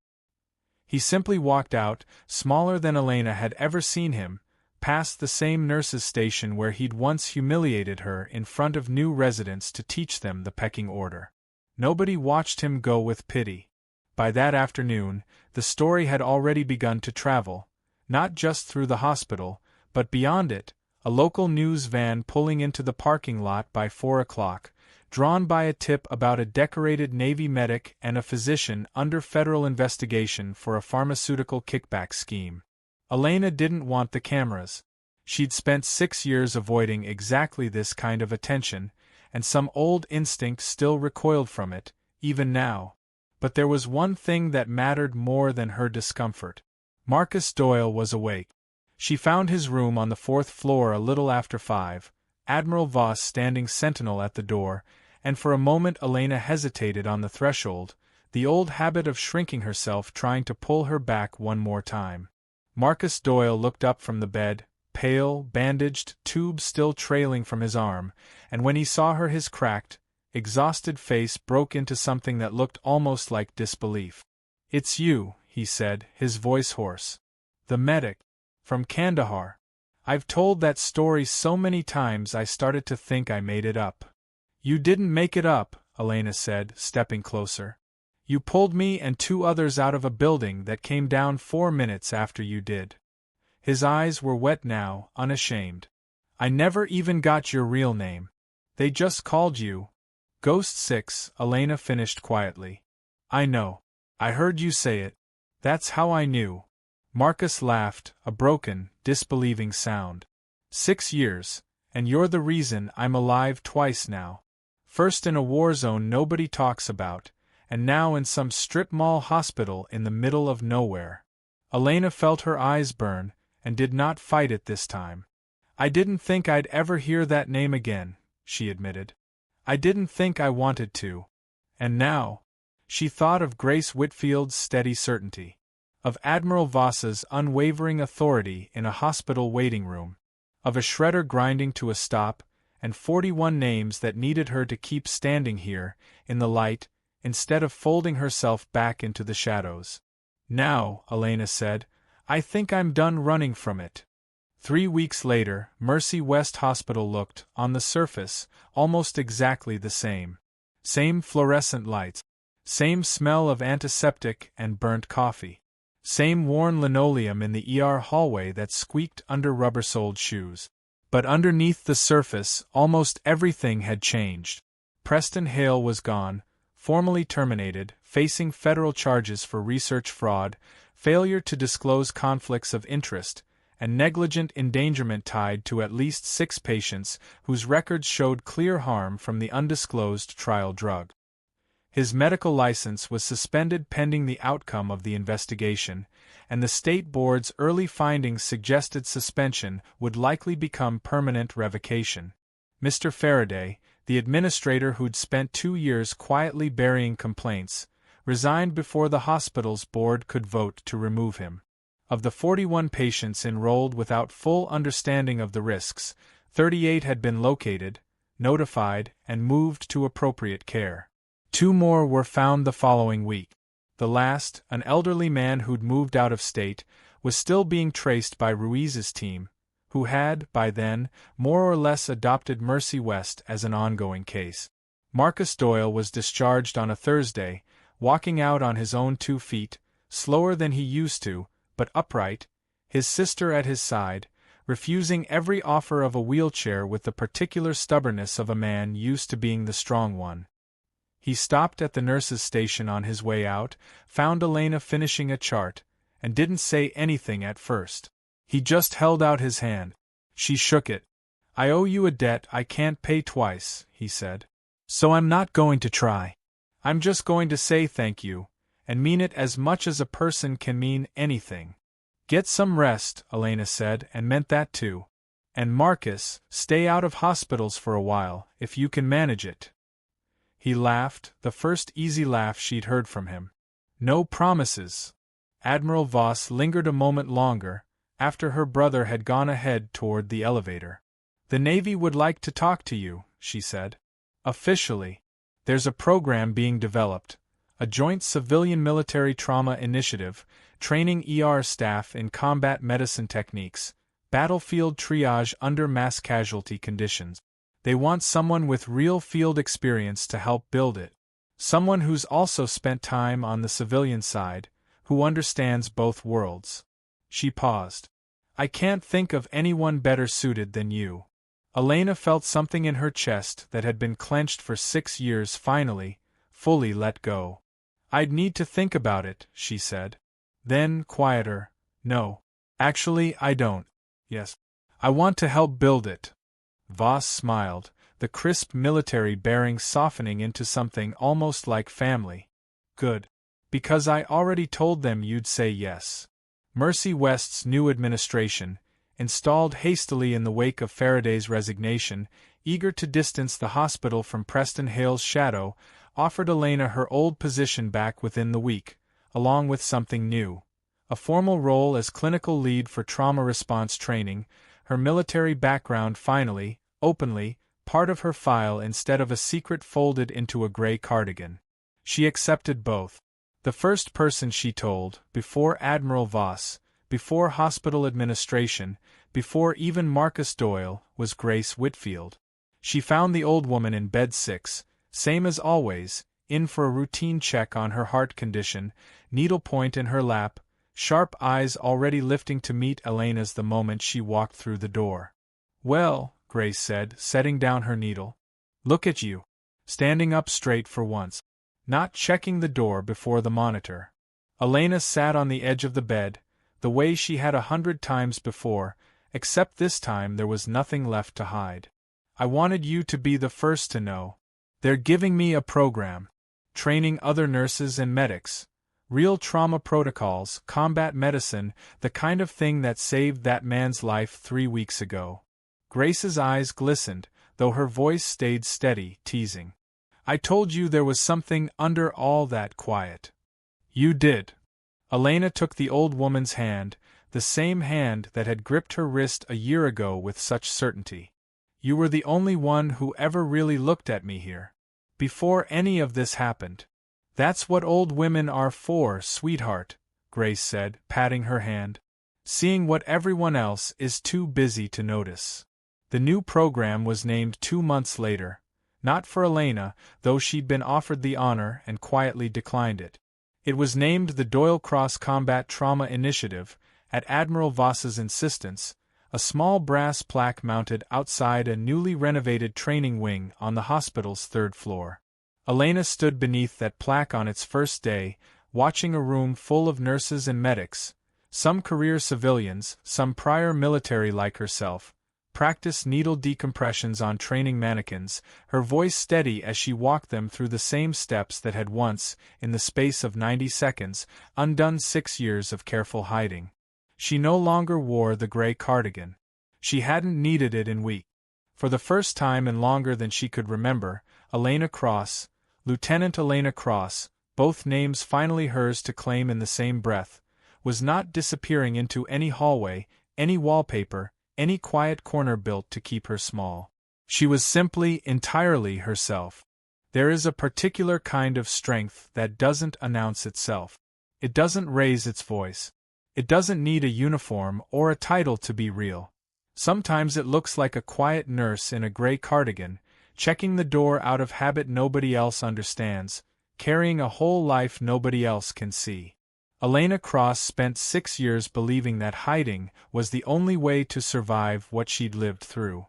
He simply walked out, smaller than Elena had ever seen him, past the same nurse's station where he'd once humiliated her in front of new residents to teach them the pecking order. Nobody watched him go with pity. By that afternoon, the story had already begun to travel, not just through the hospital, but beyond it, a local news van pulling into the parking lot by 4 o'clock, drawn by a tip about a decorated Navy medic and a physician under federal investigation for a pharmaceutical kickback scheme. Elena didn't want the cameras. She'd spent 6 years avoiding exactly this kind of attention, and some old instinct still recoiled from it, even now. But there was one thing that mattered more than her discomfort. Marcus Doyle was awake. She found his room on the 4th floor a little after 5, Admiral Voss standing sentinel at the door, and for a moment Elena hesitated on the threshold, the old habit of shrinking herself trying to pull her back one more time. Marcus Doyle looked up from the bed, pale, bandaged, tube still trailing from his arm, and when he saw her his cracked, exhausted face broke into something that looked almost like disbelief. "It's you," he said, his voice hoarse. "The medic. From Kandahar. I've told that story so many times I started to think I made it up." "You didn't make it up," Elena said, stepping closer. "You pulled me and 2 others out of a building that came down 4 minutes after you did." His eyes were wet now, unashamed. "I never even got your real name. They just called you Ghost 6, Elena finished quietly. "I know. I heard you say it. That's how I knew." Marcus laughed, a broken, disbelieving sound. 6 years, and you're the reason I'm alive twice now. First in a war zone nobody talks about, and now in some strip mall hospital in the middle of nowhere. Elena felt her eyes burn, and did not fight it this time. "I didn't think I'd ever hear that name again," she admitted. "I didn't think I wanted to. And now..." She thought of Grace Whitfield's steady certainty, of Admiral Voss's unwavering authority in a hospital waiting room, of a shredder grinding to a stop, and 41 names that needed her to keep standing here, in the light, instead of folding herself back into the shadows. "Now," Elena said, "I think I'm done running from it." 3 weeks later, Mercy West Hospital looked, on the surface, almost exactly the same. Same fluorescent lights. Same smell of antiseptic and burnt coffee. Same worn linoleum in the ER hallway that squeaked under rubber-soled shoes. But underneath the surface, almost everything had changed. Preston Hale was gone, formally terminated, facing federal charges for research fraud, failure to disclose conflicts of interest, and negligent endangerment tied to at least 6 patients whose records showed clear harm from the undisclosed trial drug. His medical license was suspended pending the outcome of the investigation, and the state board's early findings suggested suspension would likely become permanent revocation. Mr. Faraday, the administrator who'd spent 2 years quietly burying complaints, resigned before the hospital's board could vote to remove him. Of the 41 patients enrolled without full understanding of the risks, 38 had been located, notified, and moved to appropriate care. 2 more were found the following week. The last, an elderly man who'd moved out of state, was still being traced by Ruiz's team, who had, by then, more or less adopted Mercy West as an ongoing case. Marcus Doyle was discharged on a Thursday, walking out on his own 2 feet, slower than he used to, but upright, his sister at his side, refusing every offer of a wheelchair with the particular stubbornness of a man used to being the strong one. He stopped at the nurse's station on his way out, found Elena finishing a chart, and didn't say anything at first. He just held out his hand. She shook it. "I owe you a debt I can't pay twice," he said. "So I'm not going to try. I'm just going to say thank you, and mean it as much as a person can mean anything." "Get some rest," Elena said, and meant that too. "And Marcus, stay out of hospitals for a while, if you can manage it." He laughed, the first easy laugh she'd heard from him. "No promises." Admiral Voss lingered a moment longer, after her brother had gone ahead toward the elevator. "The Navy would like to talk to you," she said. "Officially. There's a program being developed, a joint civilian-military trauma initiative, training ER staff in combat medicine techniques, battlefield triage under mass casualty conditions. They want someone with real field experience to help build it. Someone who's also spent time on the civilian side, who understands both worlds." She paused. "I can't think of anyone better suited than you." Elena felt something in her chest that had been clenched for 6 years finally, fully let go. "I'd need to think about it," she said. Then, quieter, "No. Actually, I don't. Yes. I want to help build it." Voss smiled, the crisp military bearing softening into something almost like family. "Good. Because I already told them you'd say yes." Mercy West's new administration, installed hastily in the wake of Faraday's resignation, eager to distance the hospital from Preston Hale's shadow, offered Elena her old position back within the week, along with something new. A formal role as clinical lead for trauma response training, her military background finally, openly, part of her file instead of a secret folded into a gray cardigan. She accepted both. The first person she told, before Admiral Voss, before hospital administration, before even Marcus Doyle, was Grace Whitfield. She found the old woman in bed 6, same as always, in for a routine check on her heart condition, needlepoint in her lap, sharp eyes already lifting to meet Elena's the moment she walked through the door. "Well," Grace said, setting down her needle. "Look at you. Standing up straight for once. Not checking the door before the monitor." Elena sat on the edge of the bed, the way she had 100 times before, except this time there was nothing left to hide. "I wanted you to be the first to know. They're giving me a program. Training other nurses and medics. Real trauma protocols, combat medicine, the kind of thing that saved that man's life 3 weeks ago." Grace's eyes glistened, though her voice stayed steady, teasing. "I told you there was something under all that quiet." "You did." Elena took the old woman's hand, the same hand that had gripped her wrist a year ago with such certainty. "You were the only one who ever really looked at me here. Before any of this happened. That's what old women are for, sweetheart," Grace said, patting her hand. "Seeing what everyone else is too busy to notice." The new program was named 2 months later. Not for Elena, though she'd been offered the honor and quietly declined it. It was named the Doyle Cross Combat Trauma Initiative, at Admiral Voss's insistence, a small brass plaque mounted outside a newly renovated training wing on the hospital's 3rd floor. Elena stood beneath that plaque on its first day, watching a room full of nurses and medics, some career civilians, some prior military like herself, practice needle decompressions on training mannequins, her voice steady as she walked them through the same steps that had once, in the space of 90 seconds, undone 6 years of careful hiding. She no longer wore the gray cardigan. She hadn't needed it in weeks. For the first time and longer than she could remember, Elena Cross, Lieutenant Elena Cross, both names finally hers to claim in the same breath, was not disappearing into any hallway, any wallpaper, any quiet corner built to keep her small. She was simply, entirely herself. There is a particular kind of strength that doesn't announce itself. It doesn't raise its voice. It doesn't need a uniform or a title to be real. Sometimes it looks like a quiet nurse in a gray cardigan, checking the door out of habit nobody else understands, carrying a whole life nobody else can see. Elena Cross spent 6 years believing that hiding was the only way to survive what she'd lived through.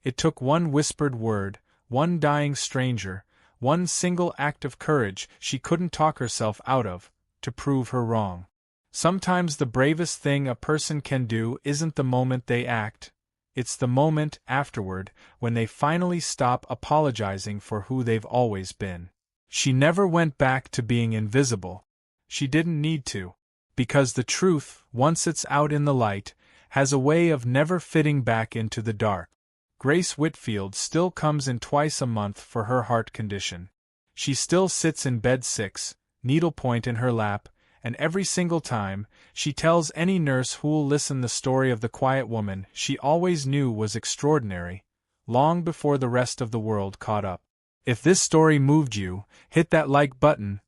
It took one whispered word, one dying stranger, one single act of courage she couldn't talk herself out of, to prove her wrong. Sometimes the bravest thing a person can do isn't the moment they act, it's the moment afterward, when they finally stop apologizing for who they've always been. She never went back to being invisible. She didn't need to. Because the truth, once it's out in the light, has a way of never fitting back into the dark. Grace Whitfield still comes in twice a month for her heart condition. She still sits in bed 6, needlepoint in her lap, and every single time, she tells any nurse who'll listen the story of the quiet woman she always knew was extraordinary, long before the rest of the world caught up. If this story moved you, hit that like button.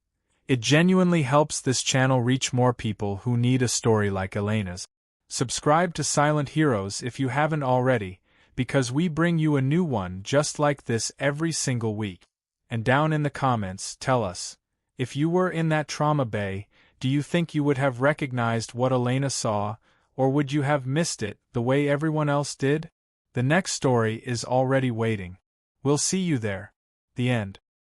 It genuinely helps this channel reach more people who need a story like Elena's. Subscribe to Silent Heroes if you haven't already, because we bring you a new one just like this every single week. And down in the comments, tell us, if you were in that trauma bay, do you think you would have recognized what Elena saw, or would you have missed it the way everyone else did? The next story is already waiting. We'll see you there. The end.